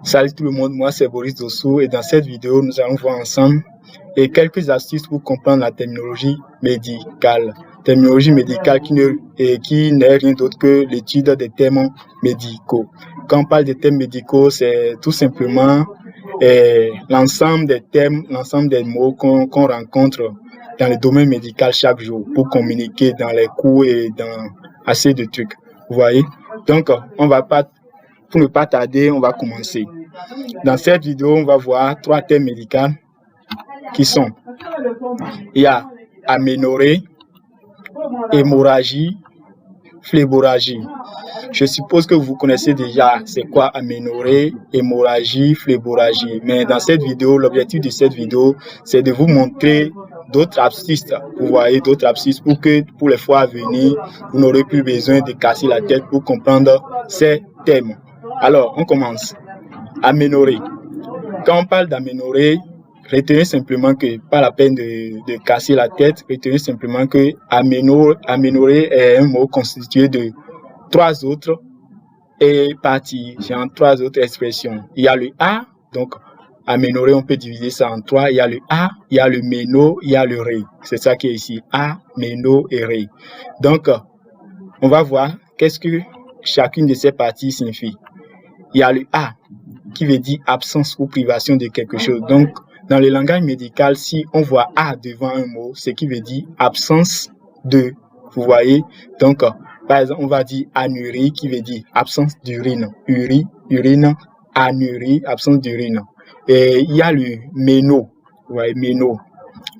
Salut tout le monde, moi c'est Boris Dossou et dans cette vidéo, nous allons voir ensemble quelques astuces pour comprendre la terminologie médicale. Terminologie médicale qui n'est rien d'autre que l'étude des termes médicaux. Quand on parle des termes médicaux, c'est tout simplement l'ensemble des termes, l'ensemble des mots qu'on rencontre dans le domaine médical chaque jour pour communiquer dans les cours et dans assez de trucs. Vous voyez? Donc, pour ne pas tarder, on va commencer. Dans cette vidéo, on va voir 3 termes médicaux qui sont, il y a aménorrhée, hémorragie, phléborragie. Je suppose que vous connaissez déjà c'est quoi aménorrhée, hémorragie, phléborragie. Mais dans cette vidéo, l'objectif de cette vidéo, c'est de vous montrer d'autres astuces. Vous voyez, d'autres astuces pour que pour les fois à venir, vous n'aurez plus besoin de casser la tête pour comprendre ces termes. Alors, on commence. Aménorrhée. Quand on parle d'aménorrhée, retenez simplement que, pas la peine de casser la tête, retenez simplement que aménorrhée est un mot constitué de 3 autres parties, genre 3 autres expressions. Il y a le A, donc aménorrhée, on peut diviser ça en 3. Il y a le A, il y a le méno, il y a le ré. C'est ça qui est ici, A, méno et ré. Donc, on va voir qu'est-ce que chacune de ces parties signifie. Il y a le A qui veut dire absence ou privation de quelque chose. Donc, dans le langage médical, si on voit A devant un mot, ce qui veut dire absence de. Vous voyez? Donc, par exemple, on va dire anurie qui veut dire absence d'urine. Urine, anurie, absence d'urine. Et il y a le méno. Vous voyez,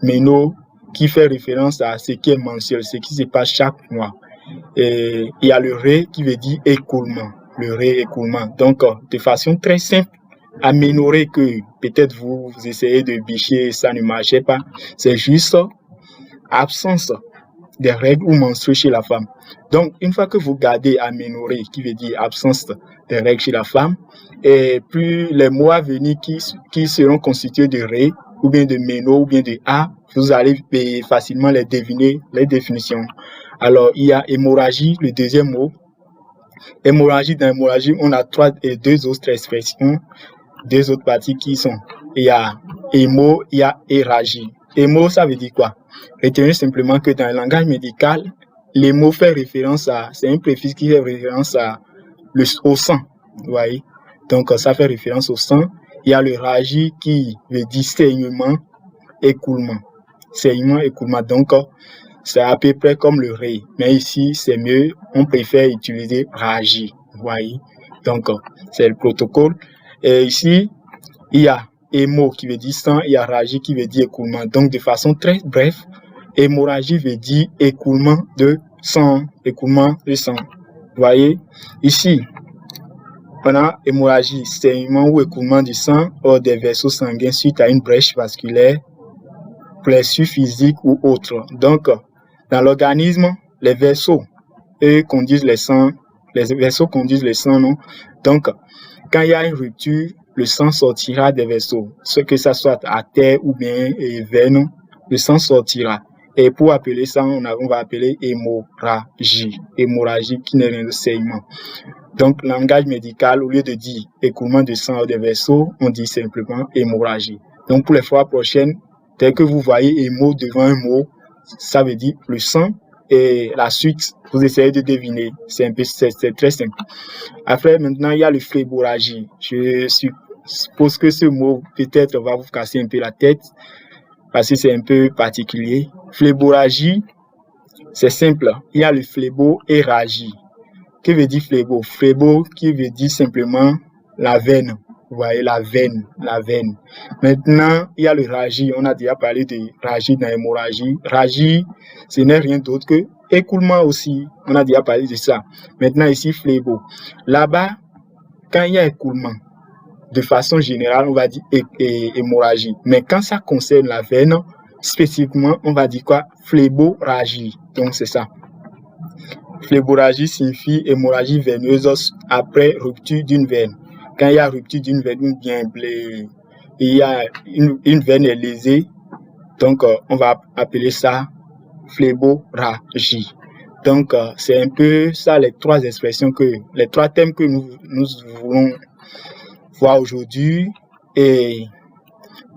méno qui fait référence à ce qui est mensuel, ce qui se passe chaque mois. Et il y a le ré qui veut dire écoulement. Le réécoulement. Donc, de façon très simple, aménorrhée que peut-être vous essayez de bicher, ça ne marchait pas. C'est juste absence des règles ou menstrues chez la femme. Donc, une fois que vous gardez aménorrhée, qui veut dire absence des règles chez la femme, et puis les mots à venir qui seront constitués de ré, ou bien de méno, ou bien de A, vous allez facilement les deviner, les définitions. Alors, il y a hémorragie, le deuxième mot. Hémorragie, dans l'hémorragie, on a 2 autres expressions, 2 autres parties qui sont, il y a hémo, il y a hémorragie. Hémo, ça veut dire quoi? Retenez simplement que dans le langage médical, l'hémo fait référence à, c'est un préfixe qui fait référence au sang, vous voyez? Donc, ça fait référence au sang. Il y a le ragie qui veut dire saignement, écoulement. Saignement, écoulement. Donc, c'est à peu près comme le ré, mais ici, c'est mieux, on préfère utiliser ragie, vous voyez. Donc, c'est le protocole. Et ici, il y a hémo qui veut dire sang, il y a ragie qui veut dire écoulement. Donc, de façon très brève, hémorragie veut dire écoulement de sang, écoulement de sang. Vous voyez, ici, on a hémorragie, saignement ou écoulement du sang hors des vaisseaux sanguins suite à une brèche vasculaire, blessure physique ou autre. Donc, dans l'organisme, les vaisseaux, eux, conduisent le sang. Les vaisseaux conduisent le sang, non? Donc, quand il y a une rupture, le sang sortira des vaisseaux. Ce que ça soit artère ou bien veine, le sang sortira. Et pour appeler ça, on va appeler hémorragie. Hémorragie qui n'est rien de saignement. Donc, langage médical, au lieu de dire écoulement de sang des vaisseaux, on dit simplement hémorragie. Donc, pour les fois prochaines, dès que vous voyez hémo devant un mot, ça veut dire le sang et la suite, vous essayez de deviner. C'est très simple. Après, maintenant, il y a le phléborragie. Je suppose que ce mot peut-être va vous casser un peu la tête parce que c'est un peu particulier. Phléborragie, c'est simple. Il y a le phlébo et ragie. Que veut dire phlébo? Phlébo qui veut dire simplement la veine. Vous voyez, la veine. Maintenant, il y a le ragie. On a déjà parlé de ragie dans l'hémorragie. Ragie, ce n'est rien d'autre que écoulement aussi. On a déjà parlé de ça. Maintenant, ici, phlébo. Là-bas, quand il y a écoulement, de façon générale, on va dire hémorragie. Mais quand ça concerne la veine, spécifiquement, on va dire quoi? Phléborragie. Donc, c'est ça. Phléborragie signifie hémorragie veineuse après rupture d'une veine. Quand il y a rupture d'une veine ou bien il y a une veine est lésée, donc on va appeler ça phléborragie. Donc c'est un peu ça les 3 expressions les 3 thèmes que nous voulons voir aujourd'hui. Et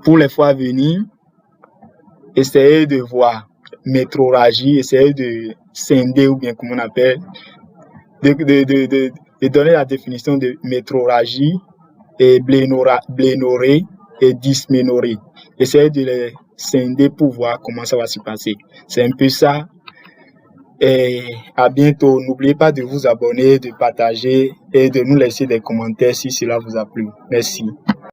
pour les fois à venir, essayez de voir métrorragie, essayez de scinder ou bien comme on appelle, de donner la définition de métrorragie et blénorrhée et dysménorrhée. Essayez de les scinder pour voir comment ça va se passer. C'est un peu ça. Et à bientôt. N'oubliez pas de vous abonner, de partager et de nous laisser des commentaires si cela vous a plu. Merci.